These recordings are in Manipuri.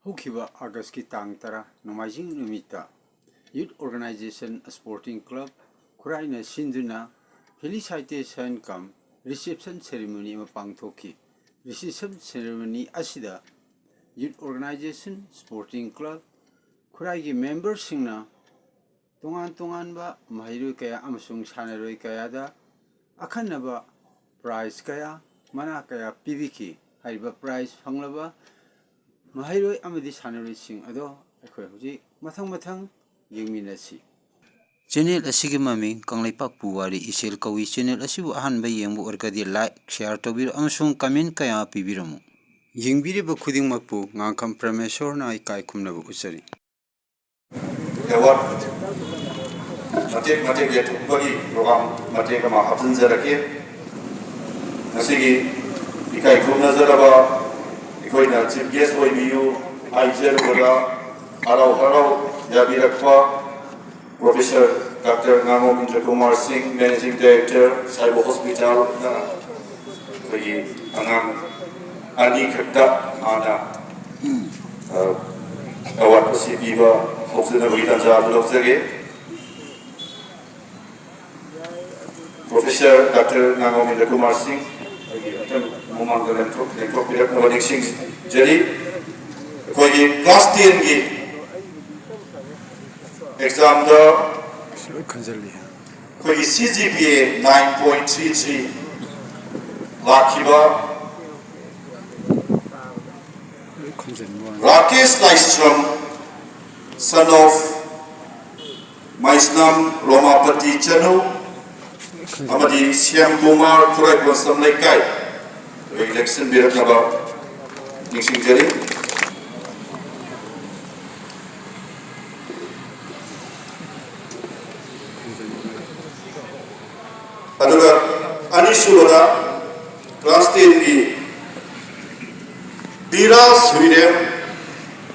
Hukiba August ki tang tara nomajing numita Youth Organization Sporting Club Khurai na sinduna Felicitation Cum reception ceremony mapang thoki reception ceremony asida Youth Organization Sporting Club Khurai gi members singna tongan ba mahiru kaya amasung sanaroi kaya da akhanaba prize kaya mana kaya pibiki haiba prize phanglaba Mahiroi amadi sanaroi sing ado akhoi huji mathang yengminasi channel asigi mami KANGLEIPAK PUWARI ICHEL kawi channel asibu ahanba yengbu orkadi like share tobir amasung comment kaya pibiramu yengbiriba khudingmakpu ngangkham Prameshwarna ikai khumnabu usari award matek yetu bagi program matek ma hapun zarake nasigi ikai khumna zaraba koina chief guest oi biu ICHEL wala harau yabirakwa Professor Dr. Ngangom Kumar Singh, Managing Director, Cyber Hospital na koi angang ani khakta ana award si biwa hopsena bagi tanja blogzage Professor Dr. Ngangom Kumar Singh Momang dalam lektor bidak nawadik sing jadi koi class 10 ki exam da koi CGPA 9.33 lakhiba Rakesh Laistrom son of Maisnam Romapati Chanu amadi Syam Kumar Khurai Konsam Laikai election birak naba ningsing jari aduga ani surada class 10 bi Bira Sweden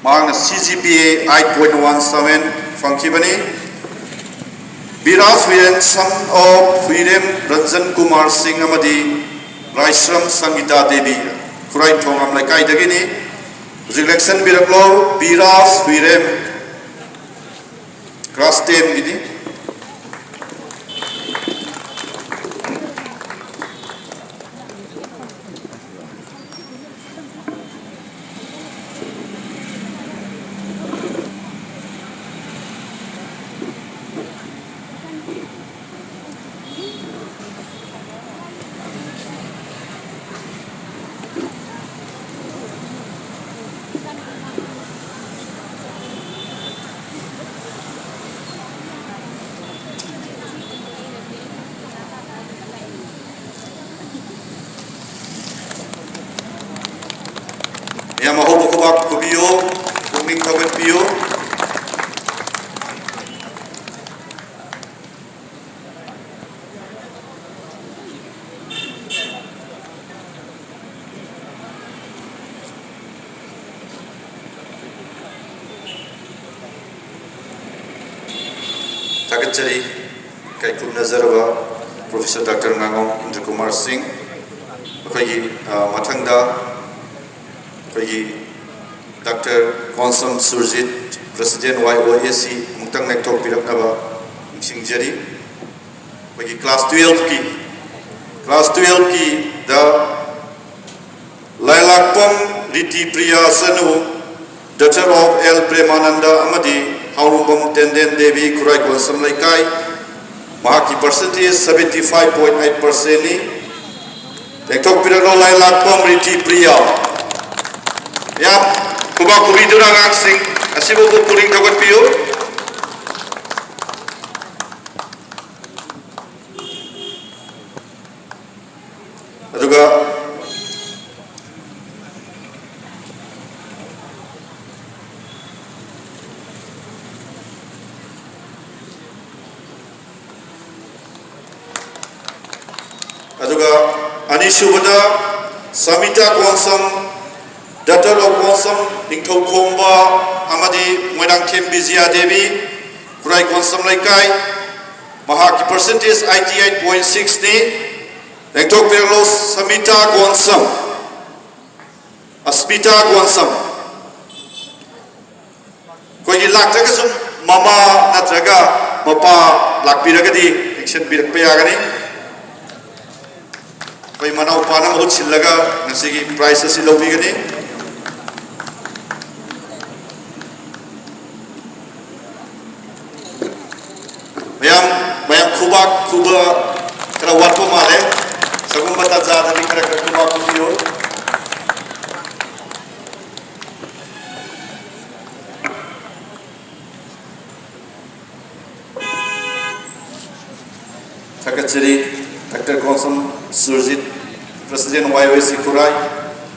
mang CGPA 8.17 funky-bani Bira Sweden son of Sweden Ranjan Kumar Singh amadi Raisram Sangita Devi Khurai Thongam Laikai dagini election biraklo Bira Sweden class 10 gini yang mahu berkebak kubio, kuning kabut bio. Takut jadi, kai kum nazar ba Profesor Dr. Ngangom Kumar Singh, kai matang da. Dr. Konsam Surjit, President YOAC, Mungtang Nektok Birak Naba, Sing Jari, bagi Class 12 ki, da Lailakpam Riti Priya Sanu, Daughter of L. Premananda Amadi, Haurumbam Tenden Devi, Khurai Konsam Laikai, Mahaki percentage 75.8% ni, Nektok Birak Lailakpam Riti Priya. Ya, kubak kubi durang aksing, asibo ko kuring dapat piyo. Aduga, anisubada Samita Konsam Daughter of Konsam Ningthau Khomba amadi Moinang Khem Bizia Devi Khurai Konsam Laikai Mahaki percentage 88.6 ni Ningthau Perlos Samita Konsam Asmita Konsam ꯂꯥꯛꯇ꯭ꯔꯒꯁꯨ ꯃꯃꯥ ꯅꯠꯇ꯭ꯔꯒ ꯃꯄꯥ ꯂꯥꯛꯄꯤꯔꯒꯗꯤ ꯑꯦꯛꯁꯟ ꯄꯤꯔꯛꯄ ꯌꯥꯒꯅꯤ ꯑꯩꯈꯣꯏ ꯃꯅꯥꯎꯄꯥꯅ ꯃꯍꯨꯠ ꯁꯤꯜꯂꯒ ꯉꯁꯤꯒꯤ ꯄ꯭ꯔꯥꯏꯖ ꯑꯁꯤ ꯂꯧꯕꯤꯒꯅꯤ ꯃꯌꯥꯝ ꯈꯨꯕꯥꯛ ꯈꯨꯕ ꯈꯔ ꯋꯥꯠꯄ ꯃꯥꯜꯂꯦ ꯁꯒꯨꯝꯕ ꯇꯥꯟꯖꯥꯗꯗꯤ ꯈꯔ ꯈꯨꯕꯥꯛ ꯈꯨꯕꯤꯌꯨ Secretary Dr. Konsum Surjit, President YOC Khurai,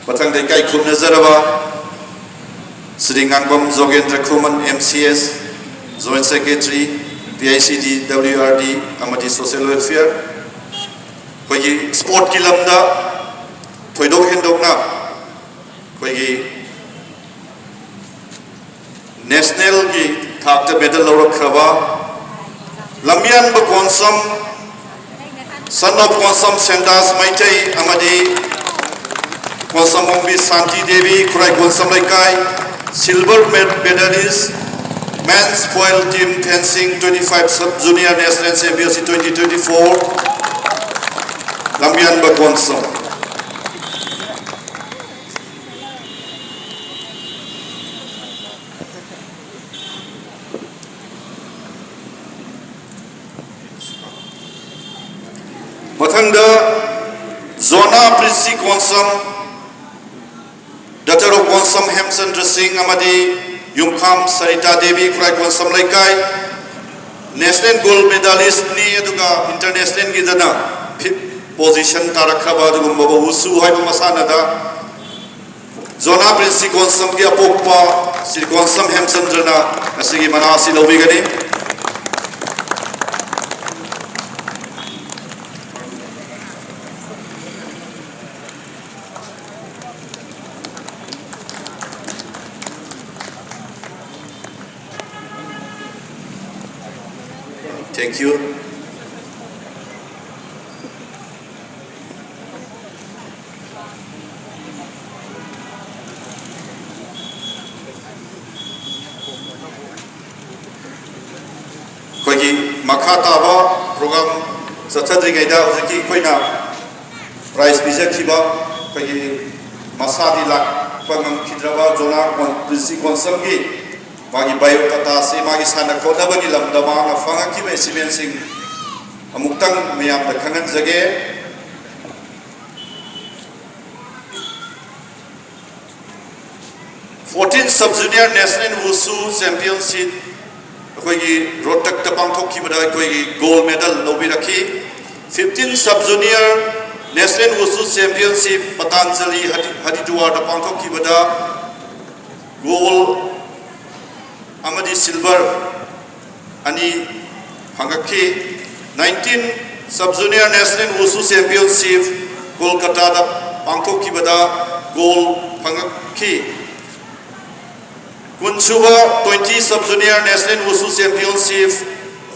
Batang Dekai Khum Nazaraba, Sri Ngangbam Zogendra Khuman MCS, Joint Secretary, PICD, WRD, Amati Social Welfare, Kogi Sport Kilamda, Toydok Hendokna, Kogi National Ki Thakta Medal Laura Krava, Lambian Bakonsam, Son of Konsam Sendas Maitai Amadi Konsam Mumbi Santi Devi Khurai Konsam Laikai Silver Medalist Men's Foil Team Fencing 25 Sub Junior National Championship 2024 Lambian Bakonsam Mathangda Zona Prisi Konsam Daughter of Konsam Hemchandra Singh Amadi Yumkham Sarita Devi Khurai Konsam Laikai National Gold Medalist ni aduga International Gidana 5th position Tarakhaba adugumba Wusu haiba masanada Zona Prisi Konsam ki apokpa Sri Konsam Hemchandra na asigi manasi lobigani Thank you. Koigi Makataba program Satadri Gaida Ozaki Koina Prize Bizakiba Koigi Masadi Lak Pangam Kidraba Jona Prisi Konsamgi Magi bayo tata si magi sana koda bagi lam dama nga fanga ki ba simen sing amuktang miyam da khangan jage 14 Sub Junior National Wushu Championship akoigi rotak ta pangthok ki bada akoigi gold medal lobi rakhi 15 Sub Junior National Wushu Championship Patanjali Haridwar da pangthok ki bada gold Amadi Silver Ani Hangaki 19 Sub Junior National Wushu Championship Kolkata da Pangthok Kibada Gold Hangaki Kunsuba 20 Sub Junior National Wushu Championship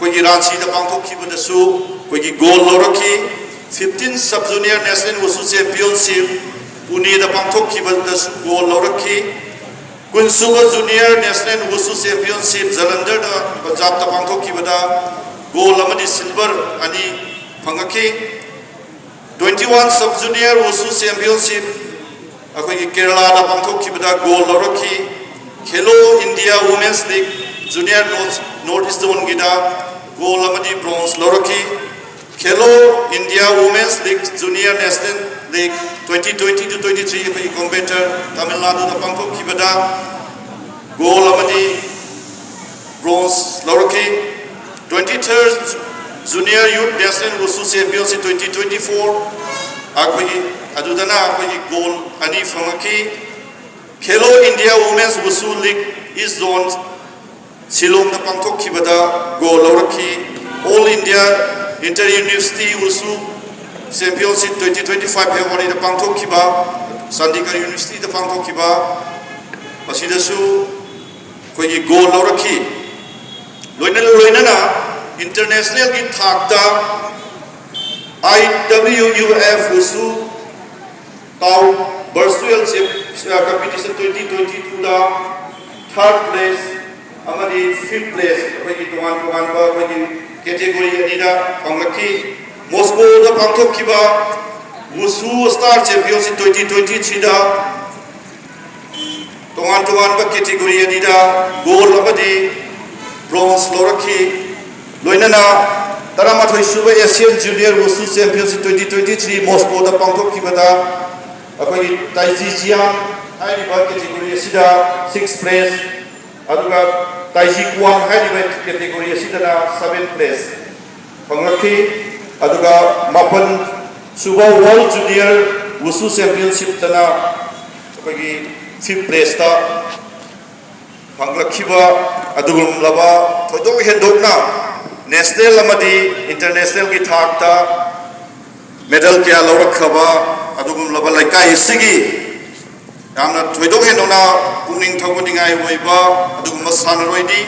Koigi Ranchi da Pangthok Kibada Su Koigi Gold Loraki 15 Sub Junior National Wushu Championship Pune da Pangthok Kibada Su Gold Loraki Kunsuba Junior National Wushu Championship Jalandhar da Punjab ta pangthok kibada gold amadi silver ani phangaki 21 Sub Junior Wushu Championship akoi Kerala da pangthok kibada gold loraki Khelo India Women's League Junior North East Zone gida gold amadi bronze loraki Khelo India Women's League Junior National League 2020 to 23 akoi competitor Tamil Nadu da pangthok kibada gold amadi bronze loraki 23rd Junior Youth National Wushu Championship 2024 akoi adudana akoi gold ani phangaki Khelo India Women's Wushu League East Zone Shillong da pangthok kibada gold loraki All India Inter University Wushu Championship 2025 February da pangthok kiba Chandigarh University da pangthok kiba masidasu koigi gold loraki loinana international ki thakta IWUF Wushu Tau Virtual Competition 2022 da third place 5th place ꯑꯩꯈꯣꯏꯒꯤ ꯇꯣꯉꯥꯟ ꯇꯣꯉꯥꯟꯕ ꯑꯩꯈꯣꯏꯒꯤ ꯀꯦꯇꯦꯒꯣꯔꯤ ꯑꯅꯤꯗ ꯐꯪꯂꯛꯈꯤ ꯃꯣꯁꯀꯣꯗ ꯄꯥꯡꯊꯣꯛꯈꯤꯕ ꯋꯨꯁꯨ ꯁ꯭ꯇꯥꯔ ꯆꯦꯝꯄꯤꯌꯟꯁꯤꯞ 2023ꯗ ꯇꯣꯉꯥꯟ ꯇꯣꯉꯥꯟꯕ ꯀꯦꯇꯦꯒꯣꯔꯤ ꯑꯅꯤꯗ ꯒꯣꯜ ꯑꯃꯗꯤ ꯕ꯭ꯔꯣꯟꯖ ꯂꯧꯔꯛꯈꯤ ꯂꯣꯏꯅꯅ 18 ꯁꯨꯕ ꯑꯦꯁꯤꯌꯥꯟ ꯖꯨꯅꯤꯌꯔ ꯋꯨꯁꯨ ꯆꯦꯝꯄꯤꯌꯟꯁꯤꯞ 2023 ꯃꯣꯁꯀꯣꯗ ꯄꯥꯡꯊꯣꯛꯈꯤꯕꯗ ꯑꯩꯈꯣꯏꯒꯤ ꯇꯥꯏꯖꯤ ꯖꯤꯌꯥꯡ ꯍꯥꯏꯔꯤꯕ ꯀꯦꯇꯦꯒꯣꯔꯤ ꯑꯁꯤꯗ 6th place aduga taiji kuan hairiba category asidana 7th place phangakhi aduga mapan suba world junior wushu championship tana akogi 5th place ta phangakhiba adugum laba thodok hendokna national amadi international ki thak ta medal kya lawrakhaba adugum laba laikai sigi yamna thoidok hendona pungning thawningai oiba adugum sanaroi di